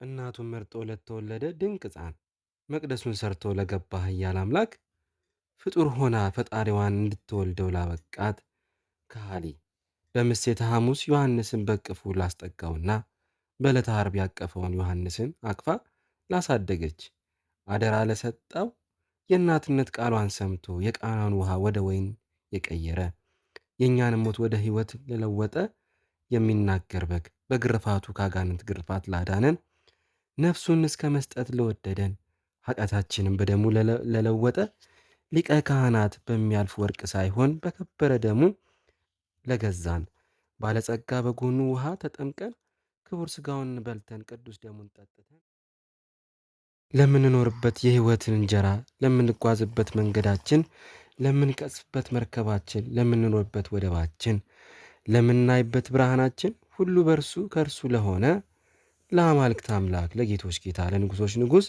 እናቱን መርጦ ለተወለደ ድንቅ ሕፃን መቅደሱን ሰርቶ ለገባ ኃያል አምላክ ፍጡር ሆና ፈጣሪዋን እንድትወልደው ላበቃት ከሃሊ በምሴተ ሐሙስ ዮሐንስን በቅፉ ላስጠጋውና በዕለተ ዓርብ ያቀፈውን ዮሐንስን አቅፋ ላሳደገች አደራ ለሰጠው የእናትነት ቃሏን ሰምቶ የቃናን ውሃ ወደ ወይን የቀየረ የእኛን ሞት ወደ ሕይወት ለለወጠ የሚናገር በግ በግርፋቱ ካጋንንት ግርፋት ላዳነን ነፍሱን እስከ መስጠት ለወደደን ኃጢአታችንን በደሙ ለለወጠ ሊቀ ካህናት በሚያልፍ ወርቅ ሳይሆን በከበረ ደሙ ለገዛን ባለጸጋ በጎኑ ውሃ ተጠምቀን ክቡር ሥጋውን በልተን ቅዱስ ደሙን ጠጥተን ለምንኖርበት የሕይወትን እንጀራ ለምንጓዝበት መንገዳችን ለምንቀጽፍበት መርከባችን ለምንኖርበት ወደባችን ለምናይበት ብርሃናችን ሁሉ በእርሱ ከእርሱ ለሆነ ለአማልክት አምላክ ለጌቶች ጌታ ለንጉሶች ንጉሥ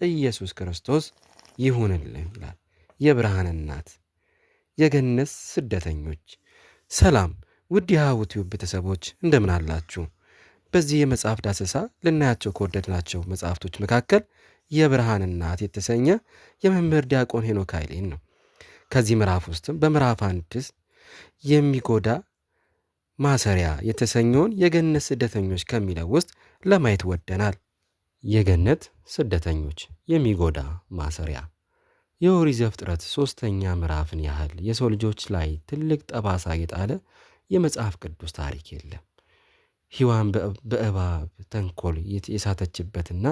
ኢየሱስ ክርስቶስ ይሁንልን ይላል። የብርሃን እናት የገነት ስደተኞች ሰላም ውድ የሀሁ ቲዩብ ቤተሰቦች እንደምን አላችሁ? በዚህ የመጽሐፍ ዳሰሳ ልናያቸው ከወደድናቸው መጽሐፍቶች መካከል የብርሃን እናት የተሰኘ የመምህር ዲያቆን ሄኖክ ኃይሌን ነው። ከዚህ ምዕራፍ ውስጥም በምዕራፍ 1 የሚጎዳ ማሰሪያ የተሰኘውን የገነት ስደተኞች ከሚለው ውስጥ ለማየት ወደናል። የገነት ስደተኞች የሚጎዳ ማሰሪያ የኦሪት ዘፍጥረት 3ኛ ምዕራፍን ያህል የሰው ልጆች ላይ ትልቅ ጠባሳ የጣለ የመጽሐፍ ቅዱስ ታሪክ የለም። ሔዋን በእባብ ተንኮል የሳተችበትና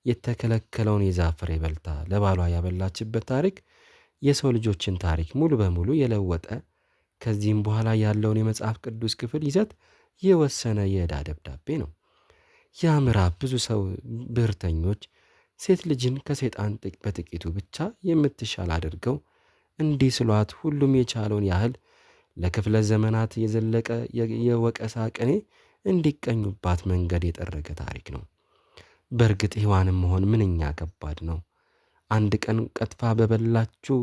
የተከለከለውን የዛፍ ፍሬ በልታ ለባሏ ያበላችበት ታሪክ የሰው ልጆችን ታሪክ ሙሉ በሙሉ የለወጠ ከዚህም በኋላ ያለውን የመጽሐፍ ቅዱስ ክፍል ይዘት የወሰነ የዕዳ ደብዳቤ ነው። ያ ምዕራፍ ብዙ ሰው ብሔርተኞች ሴት ልጅን ከሰይጣን በጥቂቱ ብቻ የምትሻል አድርገው እንዲህ ስሏት ሁሉም የቻለውን ያህል ለክፍለ ዘመናት የዘለቀ የወቀሳ ቅኔ እንዲቀኙባት መንገድ የጠረገ ታሪክ ነው። በእርግጥ ሔዋንም መሆን ምንኛ ከባድ ነው። አንድ ቀን ቀጥፋ በበላችው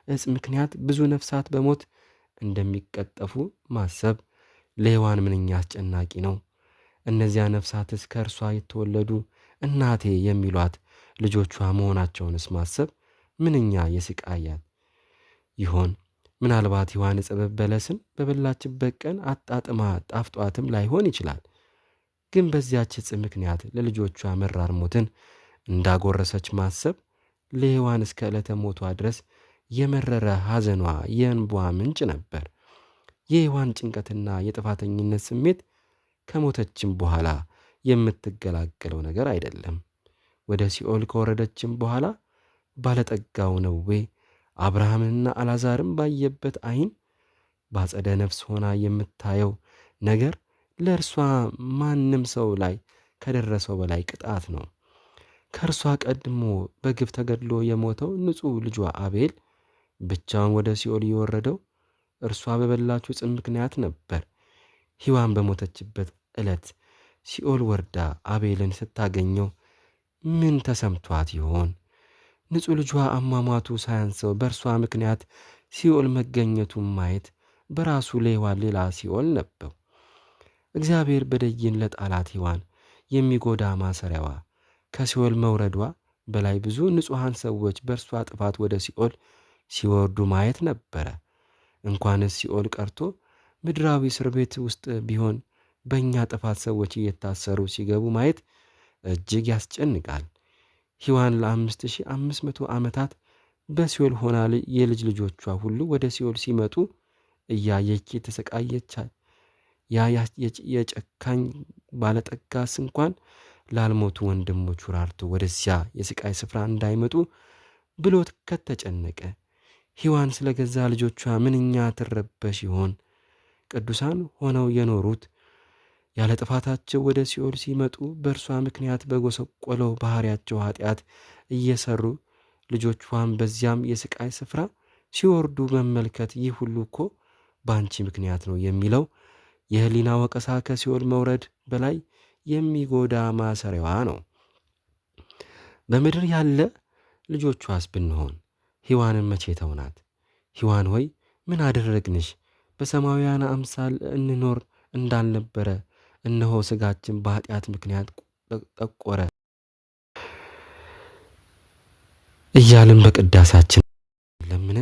ዕፅ ምክንያት ብዙ ነፍሳት በሞት እንደሚቀጠፉ ማሰብ ለሔዋን ምንኛ አስጨናቂ ነው። እነዚያ ነፍሳትስ ከእርሷ የተወለዱ እናቴ የሚሏት ልጆቿ መሆናቸውንስ ማሰብ ምንኛ የስቃያት ይሆን? ምናልባት ሔዋን ዕፀ በለስን በበላችበት ቀን አጣጥማ ጣፍጧትም ላይሆን ይችላል። ግን በዚያች ዕፅ ምክንያት ለልጆቿ መራር ሞትን እንዳጎረሰች ማሰብ ለሔዋን እስከ ዕለተ ሞቷ ድረስ የመረረ ሐዘኗ የእንቧ ምንጭ ነበር። የሔዋን ጭንቀትና የጥፋተኝነት ስሜት ከሞተችም በኋላ የምትገላገለው ነገር አይደለም። ወደ ሲኦል ከወረደችም በኋላ ባለጠጋው ነዌ አብርሃምንና አልዓዛርን ባየበት ዓይን ባጸደ ነፍስ ሆና የምታየው ነገር ለእርሷ ማንም ሰው ላይ ከደረሰው በላይ ቅጣት ነው። ከእርሷ ቀድሞ በግፍ ተገድሎ የሞተው ንጹሕ ልጇ አቤል ብቻውን ወደ ሲኦል የወረደው እርሷ በበላችው ዕፅ ምክንያት ነበር። ሔዋን በሞተችበት ዕለት ሲኦል ወርዳ አቤልን ስታገኘው ምን ተሰምቷት ይሆን? ንጹሕ ልጇ አሟሟቱ ሳያንሰው በእርሷ ምክንያት ሲኦል መገኘቱን ማየት በራሱ ለሔዋን ሌላ ሲኦል ነበው። እግዚአብሔር በደይን ለጣላት ሔዋን የሚጎዳ ማሰሪያዋ ከሲኦል መውረዷ በላይ ብዙ ንጹሐን ሰዎች በእርሷ ጥፋት ወደ ሲኦል ሲወርዱ ማየት ነበረ። እንኳንስ ሲኦል ቀርቶ ምድራዊ እስር ቤት ውስጥ ቢሆን በእኛ ጥፋት ሰዎች እየታሰሩ ሲገቡ ማየት እጅግ ያስጨንቃል። ሔዋን ለ5500 ዓመታት በሲኦል ሆና የልጅ ልጆቿ ሁሉ ወደ ሲኦል ሲመጡ እያየች የተሰቃየቻል። ያ የጨካኝ ባለጠጋስ እንኳን ላልሞቱ ወንድሞቹ ራርቶ ወደዚያ የስቃይ ስፍራ እንዳይመጡ ብሎ ከተጨነቀ ሔዋን ስለ ገዛ ልጆቿ ምንኛ ትረበሽ ይሆን? ቅዱሳን ሆነው የኖሩት ያለ ጥፋታቸው ወደ ሲኦል ሲመጡ በእርሷ ምክንያት በጎሰቆለው ባሕርያቸው ኃጢአት እየሰሩ ልጆቿን በዚያም የስቃይ ስፍራ ሲወርዱ መመልከት ይህ ሁሉ እኮ በአንቺ ምክንያት ነው የሚለው የህሊና ወቀሳ ከሲኦል መውረድ በላይ የሚጎዳ ማሰሪያዋ ነው። በምድር ያለ ልጆቿስ ብንሆን ሔዋንን መቼ ተውናት? ሔዋን ሆይ ምን አደረግንሽ? በሰማያውያን አምሳል እንኖር እንዳልነበረ እነሆ ሥጋችን በኃጢአት ምክንያት ጠቆረ እያልን በቅዳሴያችን ለምን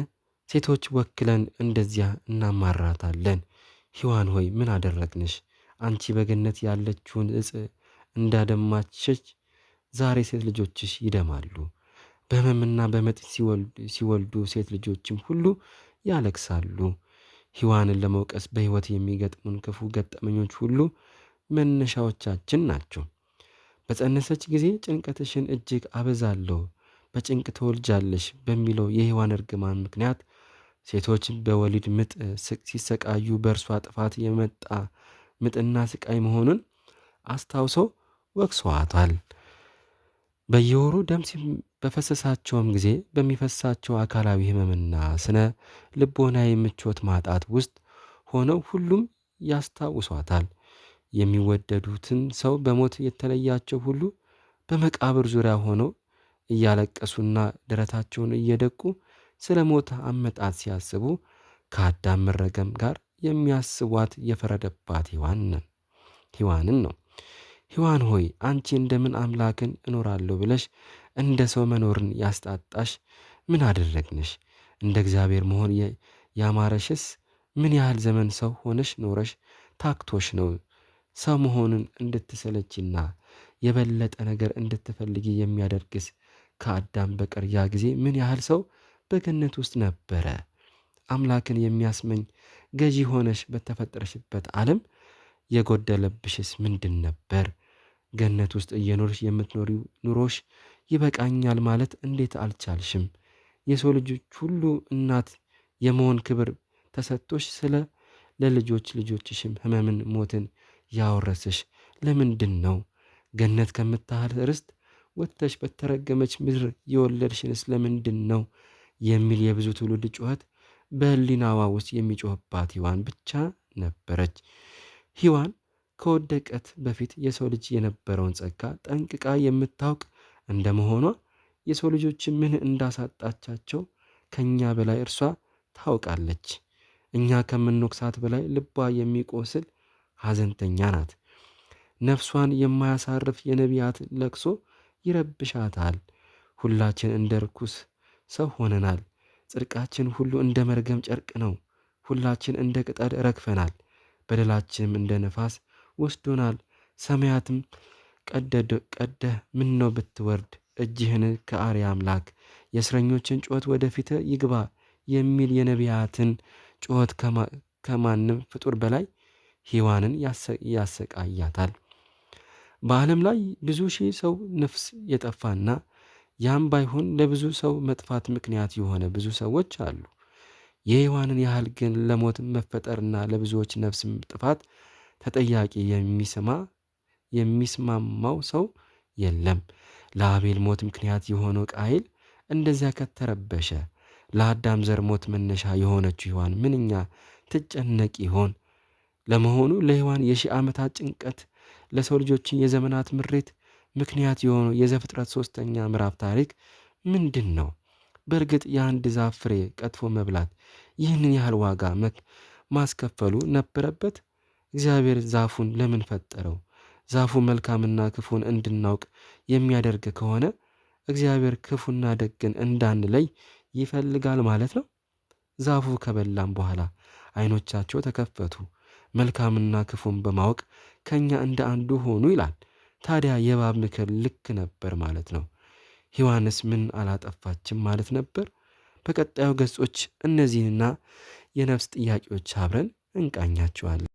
ሴቶች ወክለን እንደዚያ እናማራታለን። ሔዋን ሆይ ምን አደረግንሽ? አንቺ በገነት ያለችውን ዕፅ እንዳደማችሽ ዛሬ ሴት ልጆችሽ ይደማሉ። በሕመምና በምጥ ሲወልዱ ሴት ልጆችም ሁሉ ያለቅሳሉ። ሔዋንን ለመውቀስ በሕይወት የሚገጥሙን ክፉ ገጠመኞች ሁሉ መነሻዎቻችን ናቸው። በጸነሰች ጊዜ ጭንቀትሽን እጅግ አበዛለሁ፣ በጭንቅ ትወልጃለሽ በሚለው የሔዋን እርግማን ምክንያት ሴቶች በወሊድ ምጥ ሲሰቃዩ በእርሷ ጥፋት የመጣ ምጥና ስቃይ መሆኑን አስታውሰው ወቅሰዋታል። በየወሩ ደም በፈሰሳቸውም ጊዜ በሚፈሳቸው አካላዊ ሕመምና ስነ ልቦናዊ ምቾት ማጣት ውስጥ ሆነው ሁሉም ያስታውሷታል። የሚወደዱትን ሰው በሞት የተለያቸው ሁሉ በመቃብር ዙሪያ ሆነው እያለቀሱና ደረታቸውን እየደቁ ስለ ሞት አመጣጥ ሲያስቡ ከአዳም መረገም ጋር የሚያስቧት የፈረደባት ሔዋንን ነው። ሔዋን ሆይ አንቺ እንደምን አምላክን እኖራለሁ ብለሽ እንደ ሰው መኖርን ያስጣጣሽ ምን አደረግንሽ? እንደ እግዚአብሔር መሆን ያማረሽስ ምን ያህል ዘመን ሰው ሆነሽ ኖረሽ ታክቶሽ ነው? ሰው መሆንን እንድትሰለችና የበለጠ ነገር እንድትፈልጊ የሚያደርግስ ከአዳም በቀር ያ ጊዜ ምን ያህል ሰው በገነት ውስጥ ነበረ? አምላክን የሚያስመኝ ገዢ ሆነሽ በተፈጠረሽበት ዓለም የጎደለብሽስ ምንድን ነበር? ገነት ውስጥ እየኖርሽ የምትኖሪው ኑሮሽ ይበቃኛል ማለት እንዴት አልቻልሽም? የሰው ልጆች ሁሉ እናት የመሆን ክብር ተሰጥቶሽ ለልጆች ልጆችሽም ሕመምን ሞትን ያወረስሽ ለምንድን ነው? ገነት ከምታህል ርስት ወጥተሽ በተረገመች ምድር የወለድሽንስ ለምንድን ነው? የሚል የብዙ ትውልድ ጩኸት በሕሊናዋ ውስጥ የሚጮህባት ሔዋን ብቻ ነበረች። ሔዋን ከወደቀት በፊት የሰው ልጅ የነበረውን ጸጋ ጠንቅቃ የምታውቅ እንደመሆኗ የሰው ልጆች ምን እንዳሳጣቻቸው ከእኛ በላይ እርሷ ታውቃለች። እኛ ከምንወቅሳት በላይ ልቧ የሚቆስል ሐዘንተኛ ናት። ነፍሷን የማያሳርፍ የነቢያት ለቅሶ ይረብሻታል። ሁላችን እንደ ርኩስ ሰው ሆነናል። ጽድቃችን ሁሉ እንደ መርገም ጨርቅ ነው። ሁላችን እንደ ቅጠል ረግፈናል። በደላችንም እንደ ነፋስ ወስዶናል። ሰማያትም ቀደህ ምነው ብትወርድ እጅህን ከአርያ አምላክ የእስረኞችን ጩኸት ወደፊት ይግባ የሚል የነቢያትን ጩኸት ከማንም ፍጡር በላይ ሔዋንን ያሰቃያታል። በዓለም ላይ ብዙ ሺህ ሰው ነፍስ የጠፋና ያም ባይሆን ለብዙ ሰው መጥፋት ምክንያት የሆነ ብዙ ሰዎች አሉ። የሔዋንን ያህል ግን ለሞት መፈጠርና ለብዙዎች ነፍስ ጥፋት ተጠያቂ የሚስማማው ሰው የለም። ለአቤል ሞት ምክንያት የሆነው ቃየል እንደዚያ ከተረበሸ ለአዳም ዘር ሞት መነሻ የሆነችው ሔዋን ምንኛ ትጨነቅ ይሆን? ለመሆኑ ለሔዋን የሺህ ዓመታት ጭንቀት ለሰው ልጆችን የዘመናት ምሬት ምክንያት የሆነው የዘፍጥረት 3ኛ ምዕራፍ ታሪክ ምንድን ነው? በእርግጥ የአንድ ዛፍ ፍሬ ቀጥፎ መብላት ይህንን ያህል ዋጋ ማስከፈሉ ነበረበት? እግዚአብሔር ዛፉን ለምን ፈጠረው? ዛፉ መልካምና ክፉን እንድናውቅ የሚያደርግ ከሆነ እግዚአብሔር ክፉና ደግን እንዳንለይ ይፈልጋል ማለት ነው። ዛፉ ከበላም በኋላ ዓይኖቻቸው ተከፈቱ፣ መልካምና ክፉን በማወቅ ከእኛ እንደ አንዱ ሆኑ ይላል። ታዲያ የእባብ ምክር ልክ ነበር ማለት ነው። ሔዋንስ ምን አላጠፋችም ማለት ነበር? በቀጣዩ ገጾች እነዚህንና የነፍስ ጥያቄዎች አብረን እንቃኛቸዋለን።